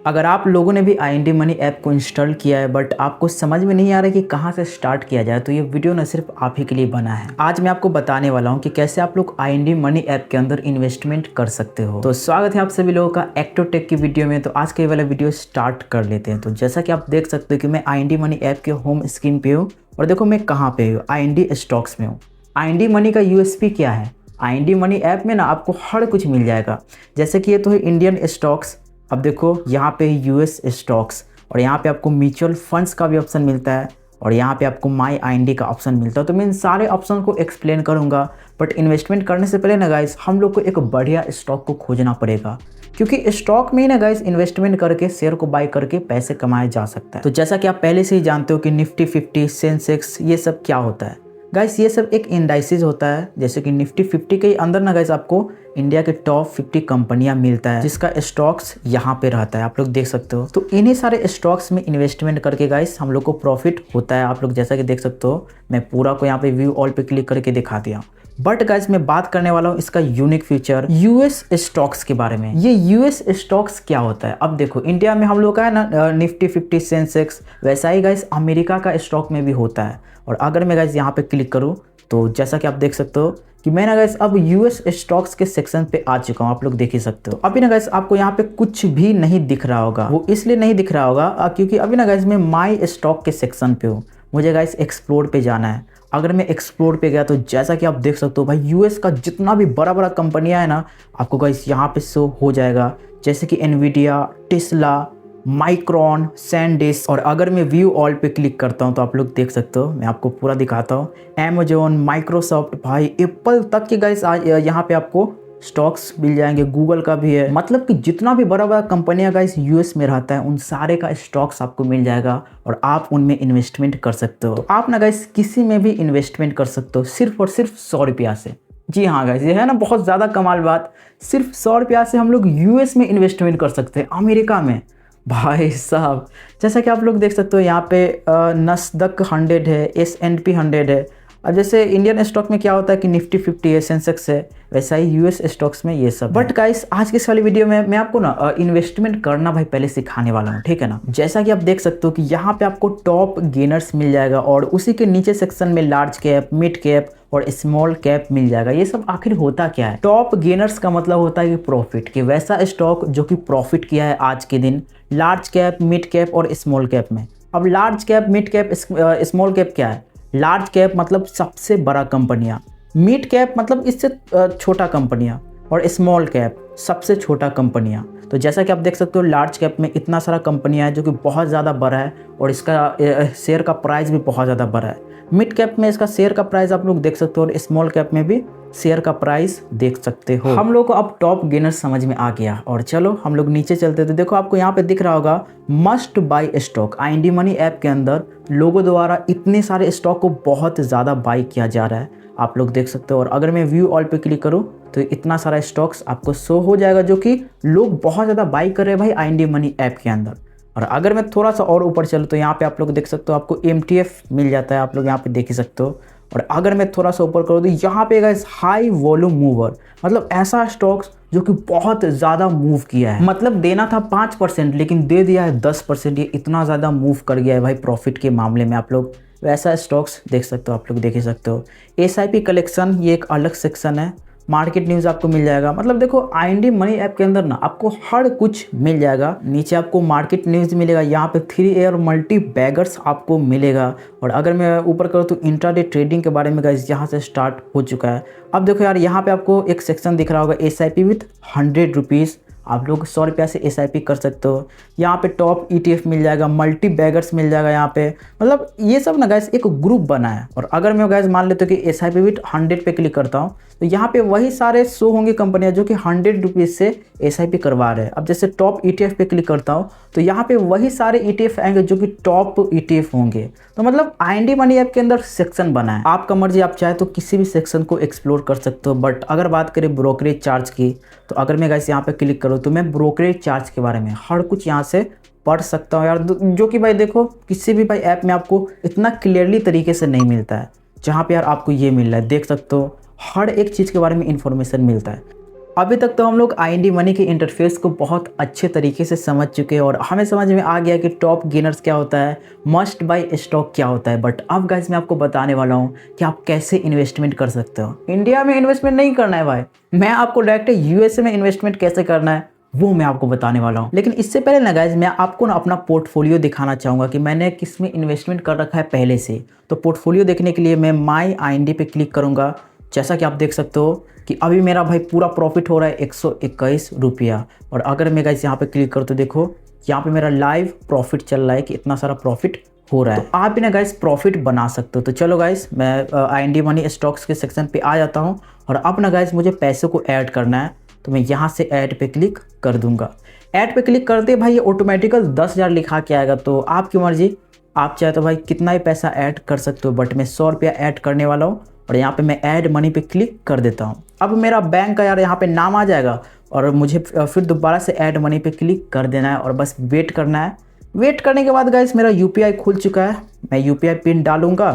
अगर आप लोगों ने भी IND मनी ऐप को इंस्टॉल किया है बट आपको समझ में नहीं आ रहा है कि कहाँ से स्टार्ट किया जाए, तो ये वीडियो न सिर्फ आप ही के लिए बना है। आज मैं आपको बताने वाला हूँ कि कैसे आप लोग IND मनी ऐप के अंदर इन्वेस्टमेंट कर सकते हो। तो स्वागत है आप सभी लोगों का एक्टोटेक की वीडियो में। तो आज के वाला वीडियो स्टार्ट कर लेते हैं। तो जैसा कि आप देख सकते हो कि मैं IND मनी ऐप के होम स्क्रीन पे हूँ और देखो मैं कहाँ पे हूँ, IND स्टॉक्स में हूँ। IND मनी का USP क्या है? IND मनी ऐप में ना आपको हर कुछ मिल जाएगा। जैसे कि ये तो है इंडियन स्टॉक्स, अब देखो यहाँ पे US स्टॉक्स और यहाँ पे आपको म्यूचुअल फंड्स का भी ऑप्शन मिलता है और यहाँ पे आपको माई IND का ऑप्शन मिलता है। तो मैं इन सारे ऑप्शन को एक्सप्लेन करूँगा, बट इन्वेस्टमेंट करने से पहले ना गाइस हम लोग को एक बढ़िया स्टॉक को खोजना पड़ेगा, क्योंकि स्टॉक में ही ना गाइस इन्वेस्टमेंट करके शेयर को बाय करके पैसे कमाया जा सकता है। तो जैसा कि आप पहले से ही जानते हो कि निफ्टी 50, सेंसेक्स, ये सब क्या होता है गाइस? ये सब एक इंडाइसिस होता है। जैसे कि निफ्टी 50 के अंदर ना गाइस आपको इंडिया के टॉप 50 कंपनियां मिलता है, जिसका स्टॉक्स यहाँ पे रहता है, आप लोग देख सकते हो। तो इन्हीं सारे स्टॉक्स में इन्वेस्टमेंट करके गाइस हम लोग को प्रॉफिट होता है। आप लोग जैसा कि देख सकते हो, मैं पूरा को यहाँ पे व्यू ऑल पे क्लिक करके दिखा दिया। बट गाइस मैं बात करने वाला हूँ इसका यूनिक फीचर US स्टॉक्स के बारे में। ये US स्टॉक्स क्या होता है? अब देखो इंडिया में हम लोग का है ना निफ्टी 50, सेंसेक्स, वैसा ही गाइस अमेरिका का स्टॉक में भी होता है। और अगर मैं गाइस यहाँ पे क्लिक करूँ तो जैसा कि आप देख सकते हो कि मैं ना गाइस अब US स्टॉक्स के सेक्शन पे आ चुका हूँ, आप लोग देख ही सकते हो। अभी ना गाइस आपको यहाँ पे कुछ भी नहीं दिख रहा होगा, वो इसलिए नहीं दिख रहा होगा क्योंकि अभी ना गाइस मैं माई स्टॉक के सेक्शन पे हूँ। मुझे गाइस एक्सप्लोर पे जाना है। अगर मैं एक्सप्लोर पे गया तो जैसा कि आप देख सकते हो भाई US का जितना भी बड़ा बड़ा कंपनियां है ना, आपको गाइस यहाँ पे शो हो जाएगा। जैसे कि एनवीडिया, टेस्ला, माइक्रॉन, सैनडिस्क। और अगर मैं व्यू ऑल पे क्लिक करता हूँ तो आप लोग देख सकते हो, मैं आपको पूरा दिखाता हूँ। अमेजोन, माइक्रोसॉफ्ट, भाई एप्पल तक के गाइस यहाँ पे आपको स्टॉक्स मिल जाएंगे। गूगल का भी है। मतलब कि जितना भी बड़ा बड़ा कंपनियां गाइस US में रहता है, उन सारे का स्टॉक्स आपको मिल जाएगा और आप उनमें इन्वेस्टमेंट कर सकते हो। तो आप ना गाइस किसी में भी इन्वेस्टमेंट कर सकते हो सिर्फ और सिर्फ 100 रुपया से। जी हाँ गाइस, ये है ना बहुत ज़्यादा कमाल बात। सिर्फ 100 रुपया से हम लोग US में इन्वेस्टमेंट कर सकते हैं, अमेरिका में। भाई साहब जैसा कि आप लोग देख सकते हो यहाँ पे नस्दक 100 है, S&P 100 है। अब जैसे इंडियन स्टॉक में क्या होता है कि निफ्टी 50 है, सेंसेक्स है, वैसा ही US स्टॉक्स में ये सब। बट गाइस आज के इस वाली वीडियो में मैं आपको ना इन्वेस्टमेंट करना भाई पहले सिखाने वाला हूँ, ठीक है ना। जैसा कि आप देख सकते हो कि यहाँ पे आपको टॉप गेनर्स मिल जाएगा और उसी के नीचे सेक्शन में लार्ज कैप, मिड कैप और स्मॉल कैप मिल जाएगा। ये सब आखिर होता क्या है? टॉप गेनर्स का मतलब होता है कि प्रॉफिट, कि वैसा स्टॉक जो कि प्रॉफिट किया है आज के दिन लार्ज कैप, मिड कैप और स्मॉल कैप में। अब large cap, mid cap, small cap क्या है? लार्ज कैप मतलब सबसे बड़ा कंपनियां, मिड कैप मतलब इससे छोटा कंपनियां और स्मॉल कैप सबसे छोटा कंपनियां। तो जैसा कि आप देख सकते हो लार्ज कैप में इतना सारा कंपनियां है जो कि बहुत ज़्यादा बड़ा है और इसका शेयर का प्राइस भी बहुत ज़्यादा बड़ा है। मिड कैप में इसका शेयर का प्राइस आप लोग देख सकते हो और स्मॉल कैप में भी शेयर का प्राइस देख सकते हो। हम लोग को अब टॉप गेनर समझ में आ गया और चलो हम लोग नीचे चलते थे। देखो आपको यहाँ पे दिख रहा होगा must buy stock. IND money app के अंदर लोगों द्वारा इतने सारे स्टॉक को बहुत ज़्यादा बाई किया जा रहा है, आप लोग देख सकते हो। और अगर मैं व्यू ऑल पे क्लिक करूँ तो इतना सारा स्टॉक्स आपको शो हो जाएगा जो कि लोग बहुत ज़्यादा बाई कर रहे हैं भाई IND मनी ऐप के अंदर। और अगर मैं थोड़ा सा और ऊपर चलूँ तो यहाँ पे आप लोग देख सकते हो आपको MTF मिल जाता है, आप लोग यहाँ पे देख ही सकते हो। और अगर मैं थोड़ा सा ऊपर करूँ तो यहाँ पे गाइस हाई वॉल्यूम मूवर, मतलब ऐसा स्टॉक्स जो कि बहुत ज़्यादा मूव किया है। मतलब देना था 5% लेकिन दे दिया है 10%। ये इतना ज़्यादा मूव कर गया है भाई प्रॉफिट के मामले में। आप लोग वैसा स्टॉक्स देख सकते हो, आप लोग देख ही सकते हो। SIP कलेक्शन ये एक अलग सेक्शन है। मार्केट न्यूज़ आपको मिल जाएगा। मतलब देखो IND मनी ऐप के अंदर ना आपको हर कुछ मिल जाएगा। नीचे आपको मार्केट न्यूज़ मिलेगा, यहाँ पे 3 और मल्टी बैगर्स आपको मिलेगा। और अगर मैं ऊपर करूँ तो इंट्राडे ट्रेडिंग के बारे में गाइस यहाँ से स्टार्ट हो चुका है। अब देखो यार यहाँ पे आपको एक सेक्शन दिख रहा होगा SIP विथ 100 रुपीज़। आप लोग 100 रुपया से SIP कर सकते हो। यहाँ पे टॉप ETF मिल जाएगा, मल्टी बैगर्स मिल जाएगा यहाँ पे। मतलब ये सब ना गाइस एक ग्रुप बना है। और अगर मैं गाइस मान लेते हो कि SIP विथ 100 पे क्लिक करता हूँ तो यहाँ पे वही सारे शो होंगे कंपनियां जो कि 100 रुपीज़ से SIP करवा रहे हैं। अब जैसे टॉप ETF पे क्लिक करता हूँ तो यहाँ पे वही सारे ETF आएंगे जो कि टॉप ETF होंगे। तो मतलब IND मनी ऐप के अंदर सेक्शन बना है, आपका मर्जी, आप चाहे तो किसी भी सेक्शन को एक्सप्लोर कर सकते हो। बट अगर बात करें ब्रोकरेज चार्ज की तो अगर मैं गाइस यहाँ पे क्लिक करूँ तो मैं ब्रोकरेज चार्ज के बारे में हर कुछ यहाँ से पढ़ सकता हूँ यार, जो कि भाई देखो किसी भी भाई ऐप में आपको इतना क्लियरली तरीके से नहीं मिलता है। जहाँ पे यार आपको ये मिल रहा है, देख सकते हो हर एक चीज़ के बारे में इंफॉर्मेशन मिलता है। अभी तक तो हम लोग IND मनी के इंटरफेस को बहुत अच्छे तरीके से समझ चुके हैं और हमें समझ में आ गया कि टॉप गेनर्स क्या होता है, मस्ट बाय स्टॉक क्या होता है। बट अब गाइस मैं आपको बताने वाला हूँ कि आप कैसे इन्वेस्टमेंट कर सकते हो। इंडिया में इन्वेस्टमेंट नहीं करना है भाई, मैं आपको डायरेक्ट USA में इन्वेस्टमेंट कैसे करना है वो मैं आपको बताने वाला हूँ। लेकिन इससे पहले ना गाइस मैं आपको ना अपना पोर्टफोलियो दिखाना चाहूँगा कि मैंने किस में इन्वेस्टमेंट कर रखा है पहले से। तो पोर्टफोलियो देखने के लिए मैं माई IND पे क्लिक करूँगा। जैसा कि आप देख सकते हो कि अभी मेरा भाई पूरा प्रॉफिट हो रहा है 121 रुपया। और अगर मैं गाइस यहाँ पे क्लिक करूँ तो देखो यहाँ पे मेरा लाइव प्रॉफिट चल रहा है कि इतना सारा प्रॉफिट हो रहा है। तो आप भी ना गाइस प्रॉफिट बना सकते हो। तो चलो गाइस मैं IND मनी स्टॉक्स के सेक्शन पे आ जाता हूँ और अब ना गाइस मुझे पैसे को ऐड करना है। तो मैं यहाँ से ऐड पे क्लिक कर दूंगा। ऐड पे क्लिक करते भाई ये ऑटोमेटिकल 10,000 लिखा के आएगा। तो आपकी मर्जी, आप चाहे तो भाई कितना ही पैसा ऐड कर सकते हो, बट मैं 100 रुपया ऐड करने वाला हूँ और यहाँ पे मैं ऐड मनी पे क्लिक कर देता हूँ। अब मेरा बैंक का यार यहाँ पे नाम आ जाएगा और मुझे फिर दोबारा से ऐड मनी पे क्लिक कर देना है और बस वेट करना है। वेट करने के बाद गाइस मेरा UPI खुल चुका है। मैं UPI पिन डालूंगा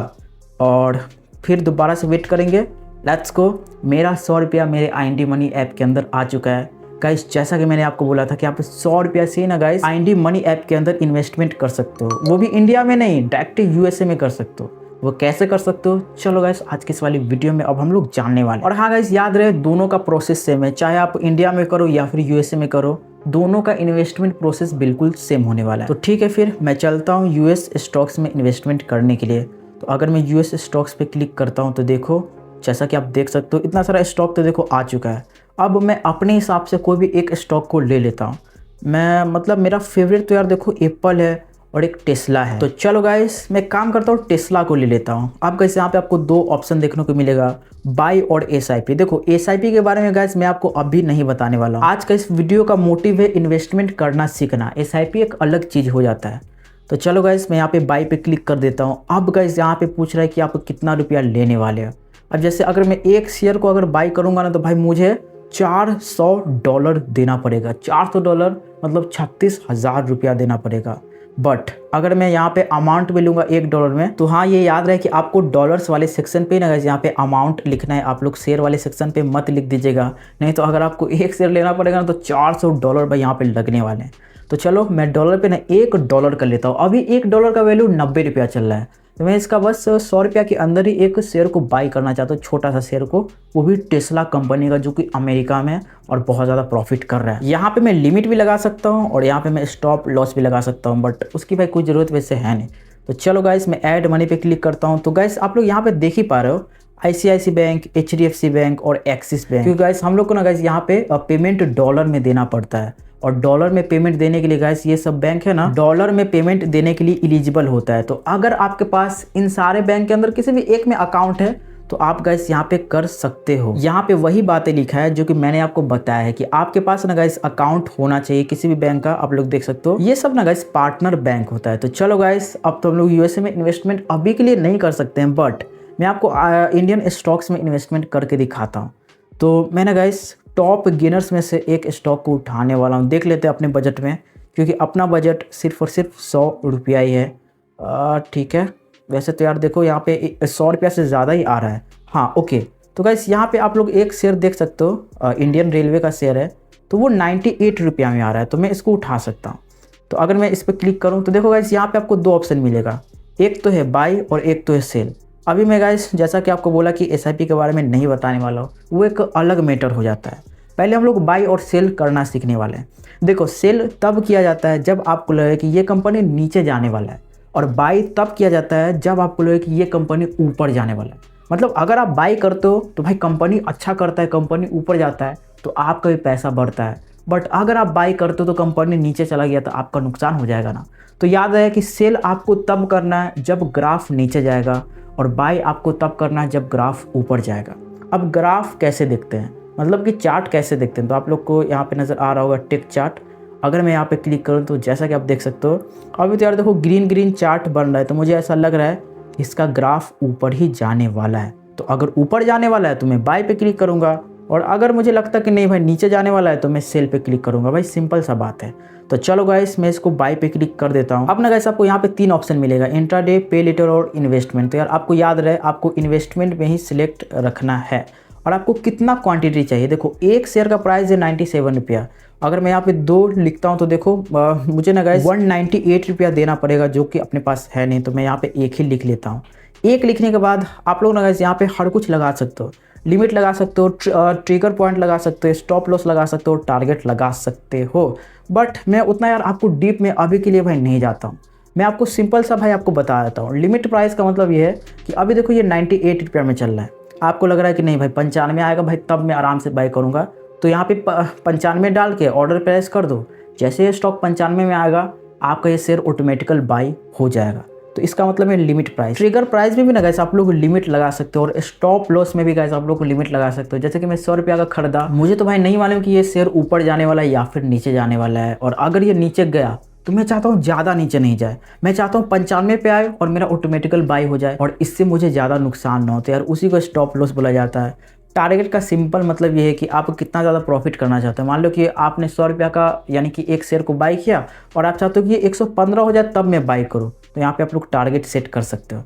और फिर दोबारा से वेट करेंगे। लेट्स गो, मेरा 100 रुपया मेरे IND मनी ऐप के अंदर आ चुका है। गाइस जैसा कि मैंने आपको बोला था कि आप 100 रुपया से ना गाइस IND मनी ऐप के अंदर इन्वेस्टमेंट कर सकते हो, वो भी इंडिया में नहीं, डायरेक्ट USA में कर सकते हो। वो कैसे कर सकते हो चलो गाइस आज की इस वाली वीडियो में अब हम लोग जानने वाले। और हाँ गाइस याद रहे दोनों का प्रोसेस सेम है, चाहे आप इंडिया में करो या फिर USA में करो, दोनों का इन्वेस्टमेंट प्रोसेस बिल्कुल सेम होने वाला है। तो ठीक है फिर मैं चलता हूँ US स्टॉक्स में इन्वेस्टमेंट करने के लिए। तो अगर मैं US स्टॉक्स पे क्लिक करता हूँ तो देखो जैसा कि आप देख सकते हो इतना सारा स्टॉक तो देखो आ चुका है। अब मैं अपने हिसाब से कोई भी एक स्टॉक को ले लेता हूँ। मैं मतलब मेरा फेवरेट तो यार देखो एप्पल है और एक टेस्ला है। तो चलो गाइस मैं काम करता हूँ टेस्ला को ले लेता हूँ। अब गाइस यहाँ पे आपको दो ऑप्शन देखने को मिलेगा, बाई और SIP। देखो SIP के बारे में गाइस मैं आपको अभी नहीं बताने वाला हूँ। आज का इस वीडियो का मोटिव है इन्वेस्टमेंट करना सीखना, SIP एक अलग चीज़ हो जाता है। तो चलो गाइस मैं यहाँ पे बाई पे क्लिक कर देता हूँ। अब गाइस यहाँ पे पूछ रहा है कि आप कितना रुपया लेने वाले हैं। अब जैसे अगर मैं एक शेयर को अगर बाई करूँगा ना तो भाई मुझे $400 देना पड़ेगा। $400 मतलब 36,000 रुपया देना पड़ेगा। बट अगर मैं यहाँ पे अमाउंट भी लूँगा $1 में तो हाँ ये याद रहे कि आपको डॉलर्स वाले सेक्शन पे ना यहाँ पे अमाउंट लिखना है। आप लोग शेयर वाले सेक्शन पे मत लिख दीजिएगा, नहीं तो अगर आपको एक शेयर लेना पड़ेगा ना तो $400 भाई यहाँ पे लगने वाले हैं। तो चलो मैं डॉलर पे ना $1 कर लेता हूँ। अभी $1 का वैल्यू 90 रुपया चल रहा है। तो मैं इसका बस 100 रुपया के अंदर ही एक शेयर को बाई करना चाहता हूँ, छोटा सा शेयर को, वो भी टेस्ला कंपनी का जो कि अमेरिका में और बहुत ज़्यादा प्रॉफिट कर रहा है। यहाँ पे मैं लिमिट भी लगा सकता हूँ और यहाँ पे मैं स्टॉप लॉस भी लगा सकता हूँ, बट उसकी भाई कोई ज़रूरत वैसे है नहीं। तो चलो गाइस मैं ऐड मनी पे क्लिक करता हूँ। तो गाइस आप लोग यहाँ पे देख ही पा रहे हो ICICI बैंक, HDFC बैंक और एक्सिस बैंक। क्योंकि गाइस हम लोग को ना गाइस यहाँ पे पेमेंट डॉलर में देना पड़ता है और डॉलर में पेमेंट देने के लिए गाइस ये सब बैंक है ना डॉलर में पेमेंट देने के लिए एलिजिबल होता है। तो अगर आपके पास इन सारे बैंक के अंदर किसी भी एक में अकाउंट है तो आप गाइस यहाँ पे कर सकते हो। यहाँ पे वही बातें लिखा है जो कि मैंने आपको बताया है कि आपके पास ना गाइस अकाउंट होना चाहिए किसी भी बैंक का। आप लोग देख सकते हो ये सब ना गाइस पार्टनर बैंक होता है। तो चलो गाइस अब तो हम लोग USA में इन्वेस्टमेंट अभी के लिए नहीं कर सकते हैं, बट मैं आपको इंडियन स्टॉक्स में इन्वेस्टमेंट करके दिखाता हूँ। तो मैंने गाइस टॉप गेनर्स में से एक स्टॉक को उठाने वाला हूँ। देख लेते हैं अपने बजट में, क्योंकि अपना बजट सिर्फ और सिर्फ 100 रुपया ही है। ठीक है, वैसे तो यार देखो यहाँ पे 100 रुपया से ज़्यादा ही आ रहा है। हाँ ओके, तो गाइस यहाँ पे आप लोग एक शेयर देख सकते हो, इंडियन रेलवे का शेयर है, तो वो 98 रुपया में आ रहा है, तो मैं इसको उठा सकता हूँ। तो अगर मैं इस पर क्लिक करूँ तो देखो गाइस यहाँ पे आपको दो ऑप्शन मिलेगा, एक तो है बाई और एक तो है सेल। अभी मैं गाइस जैसा कि आपको बोला कि SIP के बारे में नहीं बताने वाला हूँ, वो एक अलग मैटर हो जाता है। पहले हम लोग बाई और सेल करना सीखने वाले हैं। देखो सेल तब किया जाता है जब आपको लगे कि ये कंपनी नीचे जाने वाला है, और बाई तब किया जाता है जब आपको लगे कि ये कंपनी ऊपर जाने वाला है। मतलब अगर आप बाई करते हो तो भाई कंपनी अच्छा करता है, कंपनी ऊपर जाता है तो आपका भी पैसा बढ़ता है। बट अगर आप बाई करते हो तो कंपनी नीचे चला गया तो आपका नुकसान हो जाएगा ना। तो याद रहे कि सेल आपको तब करना है जब ग्राफ नीचे जाएगा और बाई आपको तब करना है जब ग्राफ ऊपर जाएगा। अब ग्राफ कैसे देखते हैं, मतलब कि चार्ट कैसे देखते हैं, तो आप लोग को यहाँ पे नज़र आ रहा होगा टिक चार्ट। अगर मैं यहाँ पे क्लिक करूँ तो जैसा कि आप देख सकते हो अभी तो यार देखो ग्रीन ग्रीन चार्ट बन रहा है, तो मुझे ऐसा लग रहा है कि इसका ग्राफ ऊपर ही जाने वाला है। तो अगर ऊपर जाने वाला है तो मैं बाई पे क्लिक करूँगा, और अगर मुझे लगता है कि नहीं भाई नीचे जाने वाला है तो मैं सेल पे क्लिक करूँगा। भाई सिंपल सा बात है। तो चलो गाइस मैं इसको बाई पे क्लिक कर देता हूँ। अब ना गाइस आपको यहाँ पे 3 ऑप्शन मिलेगा, इंट्राडे, पे लेटर और इन्वेस्टमेंट। तो यार आपको याद रहे आपको इन्वेस्टमेंट में ही सिलेक्ट रखना है। और आपको कितना क्वांटिटी चाहिए। देखो एक शेयर का प्राइस है 97 रुपया, अगर मैं यहाँ पे 2 लिखता हूँ तो देखो मुझे ना गाइस 198 रुपया देना पड़ेगा, जो कि अपने पास है नहीं, तो मैं यहाँ पे एक ही लिख लेता हूँ। एक लिखने के बाद आप लोग ना गाइस यहाँ पे हर कुछ लगा सकते हो, लिमिट लगा सकते हो, ट्रिगर पॉइंट लगा सकते हो, स्टॉप लॉस लगा सकते हो, टारगेट लगा सकते हो। बट मैं उतना यार आपको डीप में अभी के लिए भाई नहीं जाता हूँ। मैं आपको सिंपल सा भाई आपको बता देता हूँ। लिमिट प्राइस का मतलब ये है कि अभी देखो ये 98 रुपया में चल रहा है। आपको लग रहा है कि नहीं भाई 95 आएगा भाई तब मैं आराम से बाय करूँगा, तो यहाँ पे 95 डाल के ऑर्डर प्लेस कर दो। जैसे ये स्टॉक 95 में आएगा आपका ये शेयर ऑटोमेटिकल बाई हो जाएगा। तो इसका मतलब है लिमिट प्राइस। ट्रिगर प्राइस में भी ना गाइस आप लोग लिमिट लगा सकते हो, और स्टॉप लॉस में भी गाइस आप लोग को लिमिट लगा सकते हो। जैसे कि मैं 100 रुपया का खरीदा, मुझे तो भाई नहीं मालूम कि ये शेयर ऊपर जाने वाला है या फिर नीचे जाने वाला है, और अगर ये नीचे गया तो मैं चाहता हूँ ज़्यादा नीचे नहीं जाए, मैं चाहता हूँ 95 पे आए और मेरा ऑटोमेटिकल बाई हो जाए और इससे मुझे ज़्यादा नुकसान ना हो। तो यार उसी को स्टॉप लॉस बोला जाता है। टारगेट का सिंपल मतलब ये है कि आप कितना ज़्यादा प्रॉफिट करना चाहते हो। मान लो कि आपने 100 रुपया का यानी कि एक शेयर को बाई किया और आप चाहते हो कि ये 115 हो जाए तब मैं बाई करूँ, तो यहाँ पे आप लोग टारगेट सेट कर सकते हो।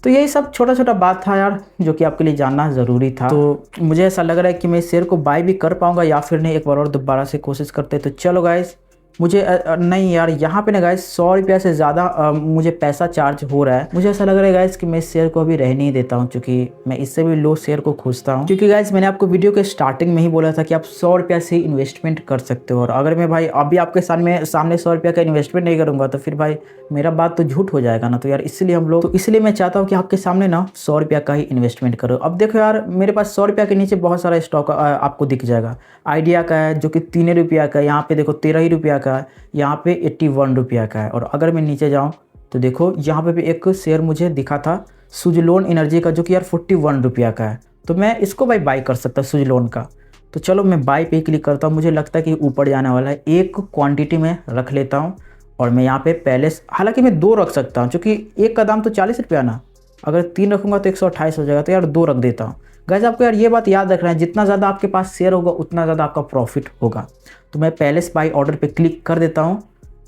तो यही सब छोटा छोटा बात था यार, जो कि आपके लिए जानना ज़रूरी था। तो मुझे ऐसा लग रहा है कि मैं इस शेयर को बाई भी कर पाऊँगा या फिर नहीं, एक बार और दोबारा से कोशिश करते। तो चलो गाइस, मुझे नहीं यार यहाँ पे ना गाइस 100 रुपया से ज़्यादा मुझे पैसा चार्ज हो रहा है। मुझे ऐसा लग रहा है गाइस कि मैं इस शेयर को अभी रहने ही देता हूँ, क्योंकि मैं इससे भी लो शेयर को खोजता हूँ। क्योंकि गाइस मैंने आपको वीडियो के स्टार्टिंग में ही बोला था कि आप 100 रुपया से इन्वेस्टमेंट कर सकते हो, और अगर मैं भाई अभी आपके सामने 100 रुपया का इन्वेस्टमेंट नहीं करूँगा तो फिर भाई मेरा बात तो झूठ हो जाएगा ना। तो यार इसलिए मैं चाहता हूँ कि आपके सामने ना 100 रुपया का ही इन्वेस्टमेंट करो। अब देखो यार मेरे पास 100 रुपया के नीचे बहुत सारा स्टॉक आपको दिख जाएगा। आइडिया का है जो कि 3 रुपया का है, यहाँ पे देखो 13 ही रुपया का है, यहाँ पे 81 रुपया का है। और अगर मैं नीचे जाऊँ तो देखो यहाँ पे भी एक शेयर मुझे दिखा था सुजलोन एनर्जी का, जो कि यार 41 रुपया का है। तो मैं इसको भाई बाई कर सकता सुजलोन का। तो चलो मैं बाई पे क्लिक करता हूँ। मुझे लगता है कि ऊपर जाने वाला है। एक क्वांटिटी में रख लेता हूँ और मैं यहाँ पे पहले, हालांकि मैं 2 रख सकता हूँ क्योंकि एक का दाम तो 40 रुपया ना, अगर 3 रखूँगा तो 128 हो जाएगा। तो यार 2 रख देता हूँ। गाइस आपको यार ये बात याद रखना है, जितना ज़्यादा आपके पास शेयर होगा उतना ज़्यादा आपका प्रॉफिट होगा। तो मैं पहले से बाई ऑर्डर पे क्लिक कर देता हूँ।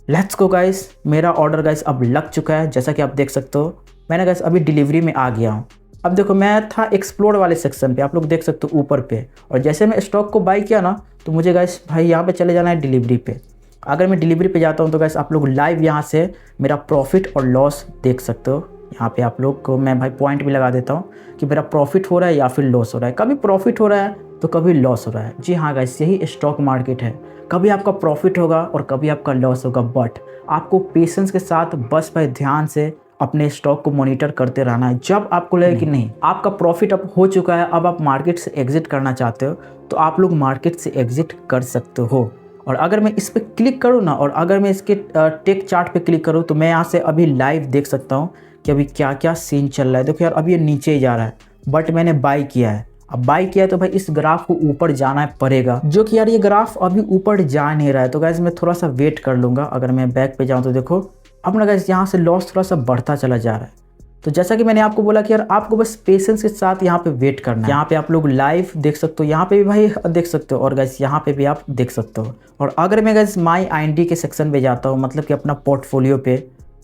लेट्स गो गाइस, मेरा ऑर्डर गाइस अब लग चुका है। जैसा कि आप देख सकते हो मैंने गाइस अभी डिलीवरी में आ गया हूँ। अब देखो मैं था एक्सप्लोर वाले सेक्शन पे, आप लोग देख सकते हो ऊपर पे, और जैसे मैं स्टॉक को बाई किया ना तो मुझे गाइस भाई यहाँ पे चले जाना है डिलीवरी पे। अगर मैं डिलीवरी पे जाता हूँ तो गाइस आप लोग लाइव यहाँ से मेरा प्रॉफिट और लॉस देख सकते हो। यहाँ पे आप लोग को मैं भाई पॉइंट भी लगा देता हूँ कि मेरा प्रॉफिट हो रहा है या फिर लॉस हो रहा है। कभी प्रॉफिट हो रहा है तो कभी लॉस हो रहा है। जी हाँ गाइस, यही स्टॉक मार्केट है। कभी आपका प्रॉफिट होगा और कभी आपका लॉस होगा, बट आपको पेशेंस के साथ बस भाई ध्यान से अपने स्टॉक को मॉनिटर करते रहना है। जब आपको लगे कि नहीं आपका प्रॉफिट अब हो चुका है, अब आप मार्केट से एग्जिट करना चाहते हो, तो आप लोग मार्केट से एग्जिट कर सकते हो। और अगर मैं इस पर क्लिक करूँ ना, और अगर मैं इसके टेक चार्ट पे क्लिक करूँ, तो मैं यहाँ से अभी लाइव देख सकता हूँ कि अभी क्या क्या सीन चल रहा है। देखो यार अभी ये नीचे ही जा रहा है, बट मैंने बाई किया है। अब बाई किया है तो भाई इस ग्राफ को ऊपर जाना पड़ेगा, जो कि यार ये ग्राफ अभी ऊपर जा नहीं रहा है। तो गाइस मैं थोड़ा सा वेट कर लूँगा। अगर मैं बैक पे जाऊँ तो देखो अब ना गाइस यहाँ से लॉस थोड़ा सा बढ़ता चला जा रहा है। तो जैसा कि मैंने आपको बोला कि यार आपको बस पेशेंस के साथ यहाँ पे वेट करना है। यहाँ पे आप लोग लाइव देख सकते हो, यहाँ पे भी भाई देख सकते हो, और गाइस यहाँ पे भी आप देख सकते हो। और अगर मैं गाइस माई IND के सेक्शन पे जाता हूँ, मतलब कि अपना पोर्टफोलियो पे,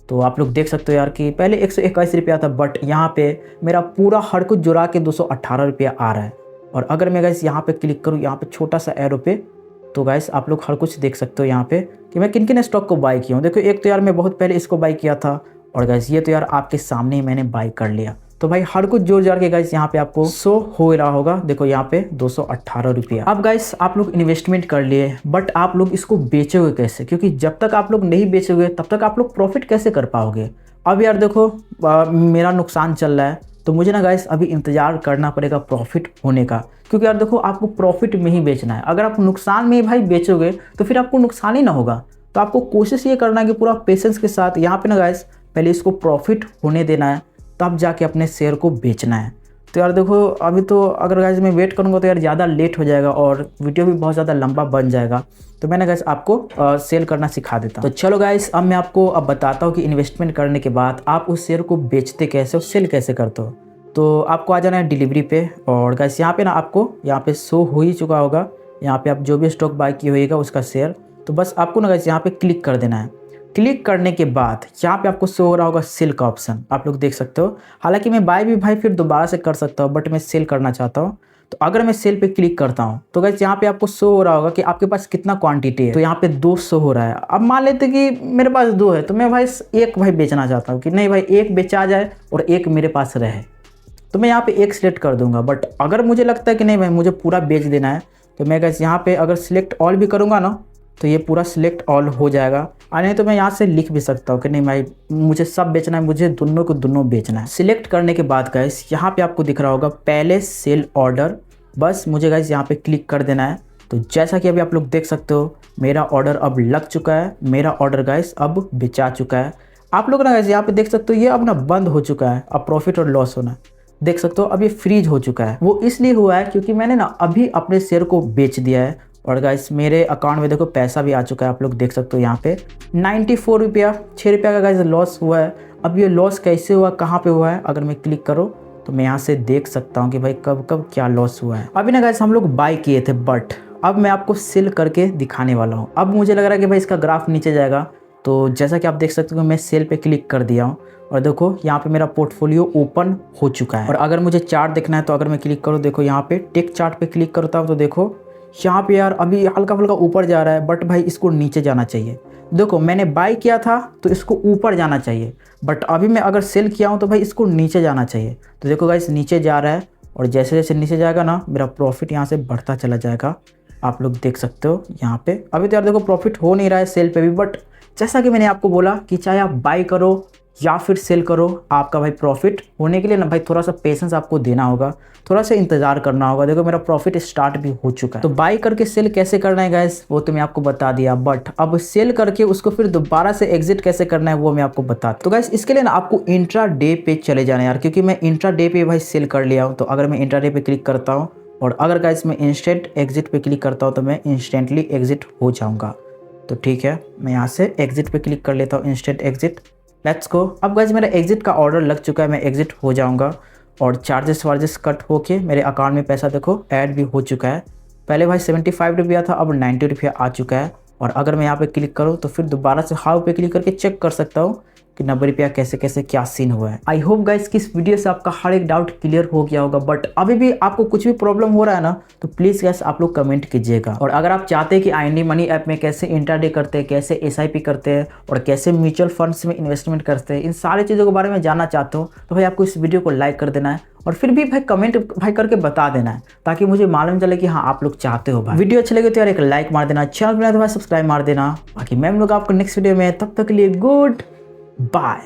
तो आप लोग देख सकते हो यार कि पहले 121 रुपया था, बट यहाँ पे मेरा पूरा हर कुछ जुड़ा के 218 रुपया आ रहा है। और अगर मैं गाइस यहाँ पे क्लिक करूँ, यहाँ पे छोटा सा एरो पे, तो गाइस आप लोग हर कुछ देख सकते हो यहाँ पे कि मैं किन किन स्टॉक को बाई किया हूँ। देखो एक तो यार मैं बहुत पहले इसको बाई किया था, और गाइस ये तो यार आपके सामने ही मैंने बाई कर लिया। तो भाई हर कुछ जोड़ जाड़ के गाइस यहाँ पे आपको शो हो रहा होगा। देखो यहाँ पे 218 रुपया। अब गाइस आप लोग इन्वेस्टमेंट कर लिए, बट आप लोग इसको बेचोगे कैसे? क्योंकि जब तक आप लोग नहीं बेचोगे तब तक आप लोग प्रॉफिट कैसे कर पाओगे? अब यार देखो मेरा नुकसान चल रहा है, तो मुझे ना गाइस अभी इंतजार करना पड़ेगा प्रॉफिट होने का। क्योंकि यार देखो आपको प्रॉफिट में ही बेचना है। अगर आप नुकसान में ही भाई बेचोगे तो फिर आपको नुकसान ही ना होगा। तो आपको कोशिश ये करना है कि पूरा पेशेंस के साथ यहाँ पे ना गाइस पहले इसको प्रॉफिट होने देना है, तब जाके अपने शेयर को बेचना है। तो यार देखो अभी तो अगर गाइस मैं वेट करूँगा तो यार ज़्यादा लेट हो जाएगा और वीडियो भी बहुत ज़्यादा लंबा बन जाएगा। तो मैंने गाइस आपको सेल करना सिखा देता हूँ। तो चलो गाइस अब मैं आपको अब बताता हूँ कि इन्वेस्टमेंट करने के बाद आप उस शेयर को बेचते कैसे और सेल कैसे करते हो। तो आपको आ जाना है डिलीवरी पे, और गाइस यहाँ पे ना आपको यहाँ पे शो हो ही चुका होगा। यहाँ पे आप जो भी स्टॉक बाय किए होगा उसका शेयर, तो बस आपको ना गाइस यहाँ पे क्लिक कर देना है। क्लिक करने के बाद यहाँ पे आपको शो हो रहा होगा सेल का ऑप्शन, आप लोग देख सकते हो। हालांकि मैं बाय भी भाई फिर दोबारा से कर सकता हूँ, बट मैं सेल करना चाहता हूँ। तो अगर मैं सेल पे क्लिक करता हूँ तो गाइस यहाँ पे आपको शो हो रहा होगा कि आपके पास कितना क्वांटिटी है। तो यहाँ पे 2 शो हो रहा है। अब मान लेते कि मेरे पास 2 है तो मैं भाई एक बेचना चाहता हूँ कि नहीं भाई एक बेचा जाए और एक मेरे पास रहे, तो मैं यहाँ पे एक सिलेक्ट कर दूंगा। बट अगर मुझे लगता है कि नहीं भाई मुझे पूरा बेच देना है तो मैं गाइस यहाँ पे अगर सिलेक्ट ऑल भी करूँगा ना तो ये पूरा सिलेक्ट ऑल हो जाएगा। और नहीं तो मैं यहाँ से लिख भी सकता हूँ कि नहीं भाई मुझे सब बेचना है, मुझे दोनों को दोनों बेचना है। सिलेक्ट करने के बाद गाइस यहाँ पे आपको दिख रहा होगा पहले सेल ऑर्डर, बस मुझे गाइस यहाँ पे क्लिक कर देना है। तो जैसा कि अभी आप लोग देख सकते हो मेरा ऑर्डर अब लग चुका है, मेरा ऑर्डर गाइस अब बेचा चुका है। आप लोग ना गाइस यहाँ पे देख सकते हो ये अब ना बंद हो चुका है, अब प्रॉफिट और लॉस होना देख सकते हो। अब ये फ्रीज हो चुका है, वो इसलिए हुआ है क्योंकि मैंने ना अभी अपने शेयर को बेच दिया है। और गाइस मेरे अकाउंट में देखो पैसा भी आ चुका है, आप लोग देख सकते हो यहाँ पे 94 रुपया, 6 रुपया का गाइस लॉस हुआ है। अब ये लॉस कैसे हुआ, कहाँ पे हुआ है, अगर मैं क्लिक करो तो मैं यहाँ से देख सकता हूँ कि भाई कब कब क्या लॉस हुआ है। अभी ना गाइस हम लोग बाय किए थे, बट अब मैं आपको सेल करके दिखाने वाला हूँ। अब मुझे लग रहा है कि भाई इसका ग्राफ नीचे जाएगा। तो जैसा कि आप देख सकते हो मैं सेल पे क्लिक कर दिया हूँ और देखो यहाँ पे मेरा पोर्टफोलियो ओपन हो चुका है। और अगर मुझे चार्ट देखना है तो अगर मैं क्लिक करूँ, देखो यहाँ पे टेक चार्ट पे क्लिक करता हूँ तो देखो यहाँ पे यार अभी हल्का फुल्का ऊपर जा रहा है, बट भाई इसको नीचे जाना चाहिए। देखो मैंने बाय किया था तो इसको ऊपर जाना चाहिए, बट अभी मैं अगर सेल किया हूँ तो भाई इसको नीचे जाना चाहिए। तो देखो गाइस नीचे जा रहा है और जैसे जैसे नीचे जाएगा ना मेरा प्रॉफिट यहाँ से बढ़ता चला जाएगा। आप लोग देख सकते हो यहाँ पे अभी तो यार देखो प्रॉफिट हो नहीं रहा है सेल पे भी, बट जैसा कि मैंने आपको बोला कि चाहे आप बाय करो या फिर सेल करो, आपका भाई प्रॉफिट होने के लिए ना भाई थोड़ा सा पेशेंस आपको देना होगा, थोड़ा सा इंतजार करना होगा। देखो मेरा प्रॉफिट स्टार्ट भी हो चुका है। तो बाय करके सेल कैसे करना है गाइस वो तो मैं आपको बता दिया, बट अब सेल करके उसको फिर दोबारा से एग्जिट कैसे करना है वो मैं आपको बता। तो गाइस इसके लिए ना आपको इंट्रा डे पे चले जाना है यार, क्योंकि मैं इंट्रा डे पे भाई सेल कर लिया हूँ। तो अगर मैं इंट्रा डे पे क्लिक करता हूँ और अगर गाइस मैं इंस्टेंट एग्जिट पे क्लिक करता हूँ तो मैं इंस्टेंटली एग्जिट हो जाऊँगा। तो ठीक है मैं यहाँ से एग्जिट पे क्लिक कर लेता हूँ, इंस्टेंट एग्जिट, लेट्स गो। अब गाइस मेरा एग्जिट का ऑर्डर लग चुका है, मैं एग्जिट हो जाऊंगा और चार्जेस वार्जेस कट होके मेरे अकाउंट में पैसा देखो ऐड भी हो चुका है। पहले भाई 75 रुपया था, अब 90 रुपया आ चुका है। और अगर मैं यहाँ पे क्लिक करूँ तो फिर दोबारा से हाउ पे क्लिक करके चेक कर सकता हूँ कि 90 रुपया कैसे कैसे क्या सीन हुआ है। आई होप गाइस कि इस वीडियो से आपका हर एक डाउट क्लियर हो गया होगा, बट अभी भी आपको कुछ भी प्रॉब्लम हो रहा है ना तो प्लीज़ गाइस आप लोग कमेंट कीजिएगा। और अगर आप चाहते हैं कि IND मनी ऐप में कैसे इंट्राडे करते हैं, कैसे SIP करते हैं और कैसे म्यूचुअल फंड्स में इन्वेस्टमेंट करते हैं, इन सारी चीज़ों के बारे में जानना चाहते हो तो भाई आपको इस वीडियो को लाइक कर देना है और फिर भी भाई कमेंट भाई करके बता देना है, ताकि मुझे मालूम चले कि हाँ आप लोग चाहते हो। भाई वीडियो अच्छी लगे तो यार एक लाइक मार देना, चैनल बनाए तो भाई सब्सक्राइब मार देना। बाकी मैं लोग आपको नेक्स्ट वीडियो में, तब तक के लिए गुड बाय।